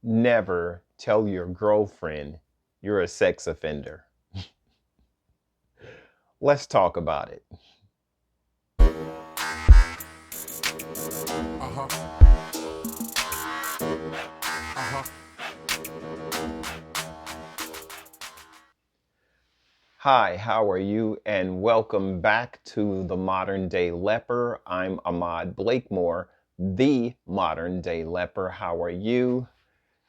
Never tell your girlfriend you're a sex offender. Let's talk about it. Uh-huh. Uh-huh. Hi, how are you? And welcome back to the Modern Day Leper. I'm Ahmad Blakemore, the Modern Day Leper. How are you?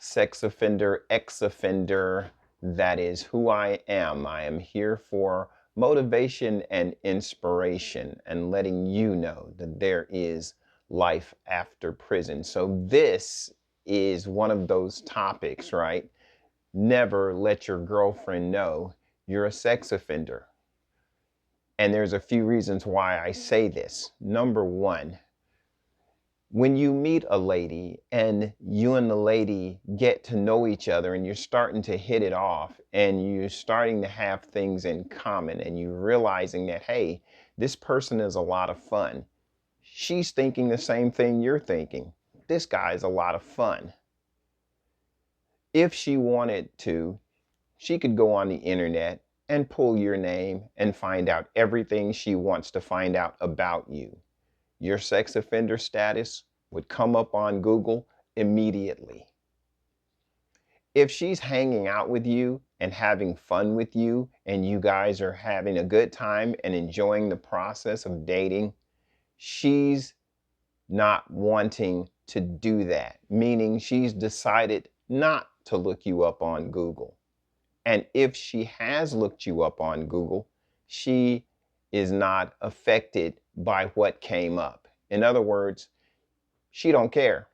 Sex offender, ex-offender, that is who I am. I am here for motivation and inspiration and letting you know that there is life after prison. So this is one of those topics, right? Never let your girlfriend know you're a sex offender. And there's a few reasons why I say this. Number one, when you meet a lady and you and the lady get to know each other and you're starting to hit it off and you're starting to have things in common and you're realizing that, hey, this person is a lot of fun. She's thinking the same thing you're thinking. This guy is a lot of fun. If she wanted to, she could go on the internet and pull your name and find out everything she wants to find out about you. Your sex offender status would come up on Google immediately. If she's hanging out with you and having fun with you, and you guys are having a good time and enjoying the process of dating, she's not wanting to do that, meaning she's decided not to look you up on Google. And if she has looked you up on Google, she is not affected by what came up. In other words, she don't care.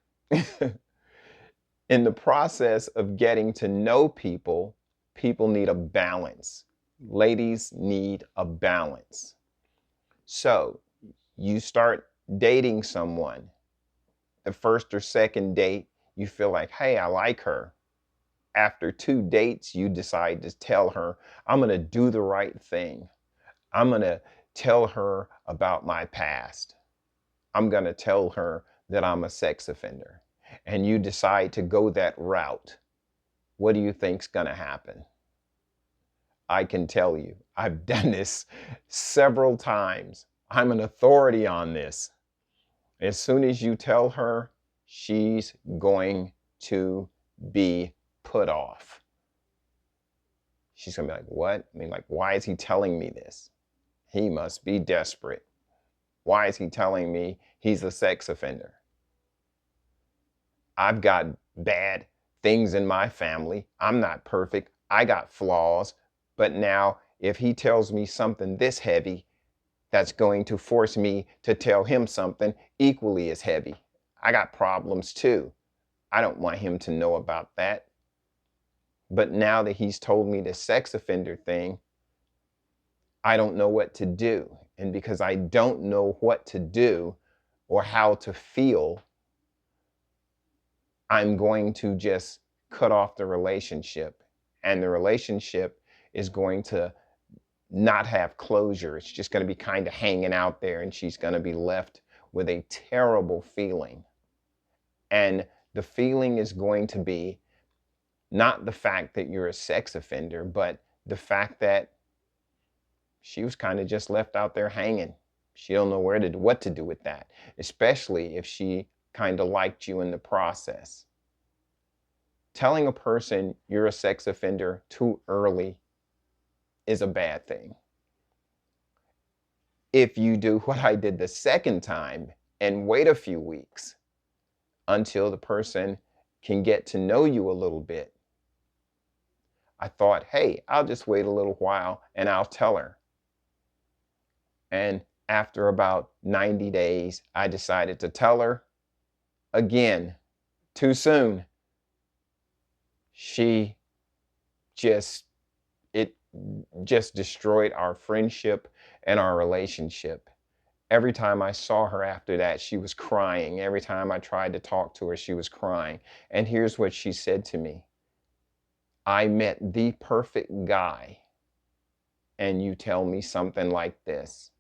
In the process of getting to know people, people need a balance. Ladies need a balance. So you start dating someone. The first or second date, you feel like, hey, I like her. After 2 dates, you decide to tell her, I'm going to do the right thing. I'm going to tell her about my past. I'm going to tell her that I'm a sex offender. And you decide to go that route. What do you think's going to happen? I can tell you, I've done this several times. I'm an authority on this. As soon as you tell her, she's going to be put off. She's going to be like, what? I mean, like, why is he telling me this? He must be desperate. Why is he telling me he's a sex offender? I've got bad things in my family. I'm not perfect. I got flaws. But now, if he tells me something this heavy, that's going to force me to tell him something equally as heavy. I got problems too. I don't want him to know about that. But now that he's told me the sex offender thing, I don't know what to do. And because I don't know what to do or how to feel, I'm going to just cut off the relationship. And the relationship is going to not have closure. It's just going to be kind of hanging out there, and she's going to be left with a terrible feeling. And the feeling is going to be not the fact that you're a sex offender, but the fact that she was kind of just left out there hanging. She don't know what to do with that, especially if she kind of liked you in the process. Telling a person you're a sex offender too early is a bad thing. If you do what I did the second time and wait a few weeks until the person can get to know you a little bit, I thought, hey, I'll just wait a little while and I'll tell her. And after about 90 days, I decided to tell her again, too soon. She just, it just destroyed our friendship and our relationship. Every time I saw her after that, she was crying. Every time I tried to talk to her, she was crying. And here's what she said to me: I met the perfect guy, and you tell me something like this.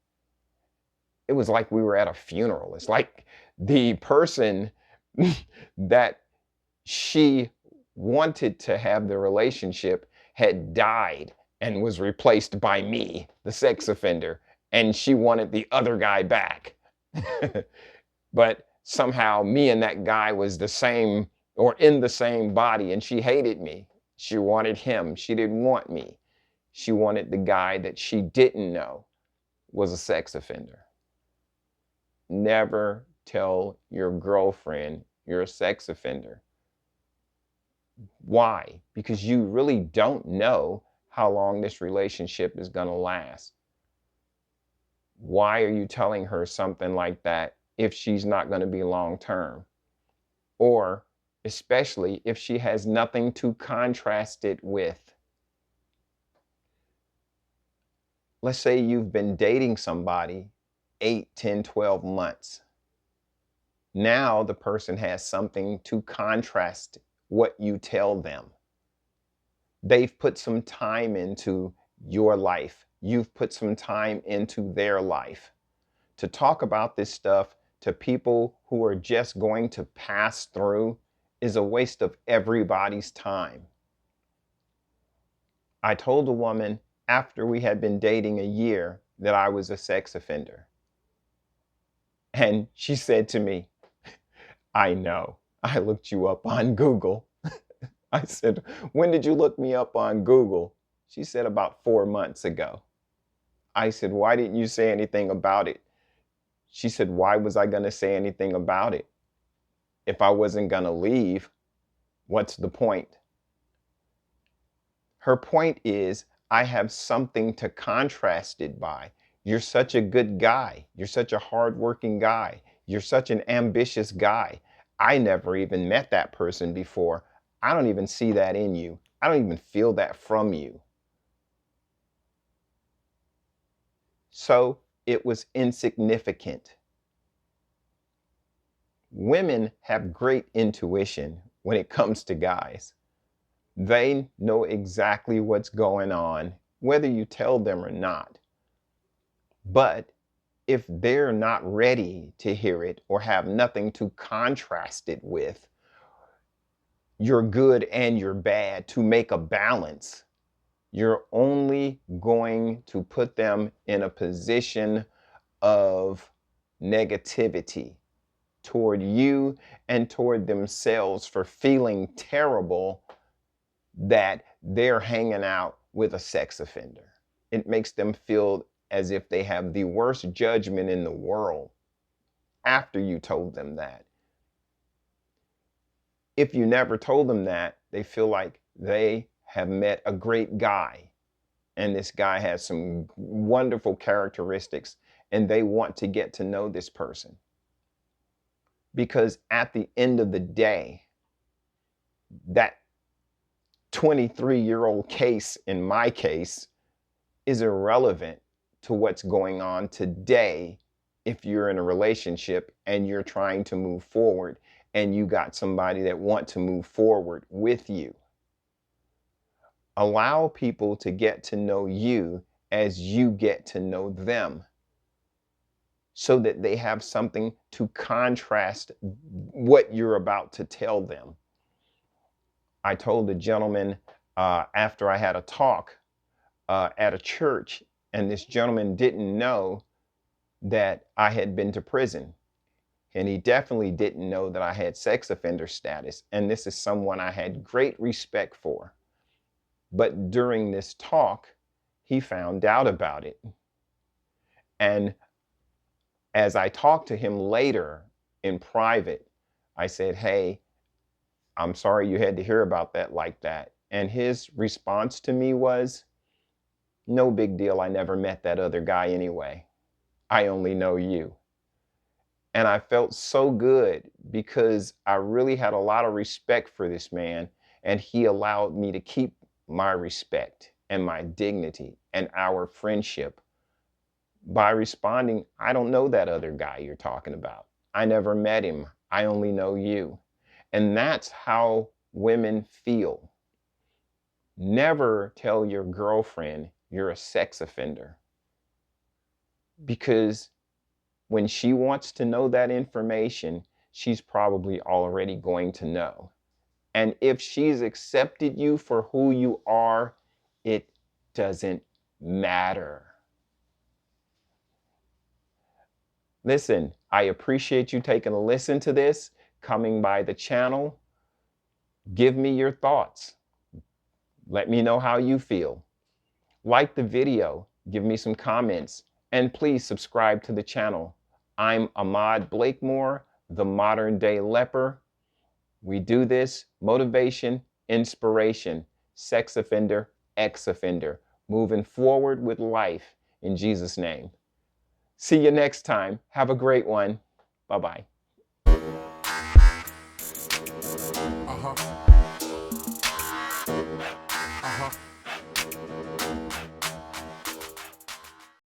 It was like we were at a funeral. It's like the person that she wanted to have the relationship had died and was replaced by me, the sex offender, and she wanted the other guy back. But somehow me and that guy was the same or in the same body, and she hated me. She wanted him. She didn't want me. She wanted the guy that she didn't know was a sex offender. Never tell your girlfriend you're a sex offender. Why? Because you really don't know how long this relationship is going to last. Why are you telling her something like that if she's not going to be long term? Or especially if she has nothing to contrast it with. Let's say you've been dating somebody 8, 10, 12 months. Now the person has something to contrast what you tell them. They've put some time into your life. You've put some time into their life. To talk about this stuff to people who are just going to pass through is a waste of everybody's time. I told a woman after we had been dating a year that I was a sex offender. And she said to me, I know, I looked you up on Google. I said, when did you look me up on Google? She said, about 4 months ago. I said, why didn't you say anything about it? She said, why was I going to say anything about it? If I wasn't going to leave, what's the point? Her point is, I have something to contrast it by. You're such a good guy. You're such a hardworking guy. You're such an ambitious guy. I never even met that person before. I don't even see that in you. I don't even feel that from you. So it was insignificant. Women have great intuition when it comes to guys. They know exactly what's going on, whether you tell them or not. But if they're not ready to hear it or have nothing to contrast it with, your good and your bad, to make a balance, you're only going to put them in a position of negativity toward you and toward themselves for feeling terrible that they're hanging out with a sex offender. It makes them feel as if they have the worst judgment in the world after you told them that. If you never told them that, they feel like they have met a great guy and this guy has some wonderful characteristics and they want to get to know this person. Because at the end of the day, that 23-year-old case, in my case, is irrelevant to what's going on today if you're in a relationship and you're trying to move forward and you got somebody that want to move forward with you. Allow people to get to know you as you get to know them so that they have something to contrast what you're about to tell them. I told a gentleman after I had a talk at a church, and this gentleman didn't know that I had been to prison. And he definitely didn't know that I had sex offender status. And this is someone I had great respect for. But during this talk, he found out about it. And as I talked to him later in private, I said, hey, I'm sorry you had to hear about that like that. And his response to me was, no big deal. I never met that other guy anyway. I only know you. And I felt so good because I really had a lot of respect for this man, and he allowed me to keep my respect and my dignity and our friendship by responding, I don't know that other guy you're talking about. I never met him. I only know you. And that's how women feel. Never tell your girlfriend you're a sex offender, because when she wants to know that information, she's probably already going to know. And if she's accepted you for who you are, it doesn't matter. Listen, I appreciate you taking a listen to this, coming by the channel. Give me your thoughts. Let me know how you feel. Like the video, give me some comments, and please subscribe to the channel. I'm Ahmad Blakemore, the Modern Day Leper. We do this motivation, inspiration, sex offender, ex-offender, moving forward with life in Jesus' name. See you next time. Have a great one. Bye-bye.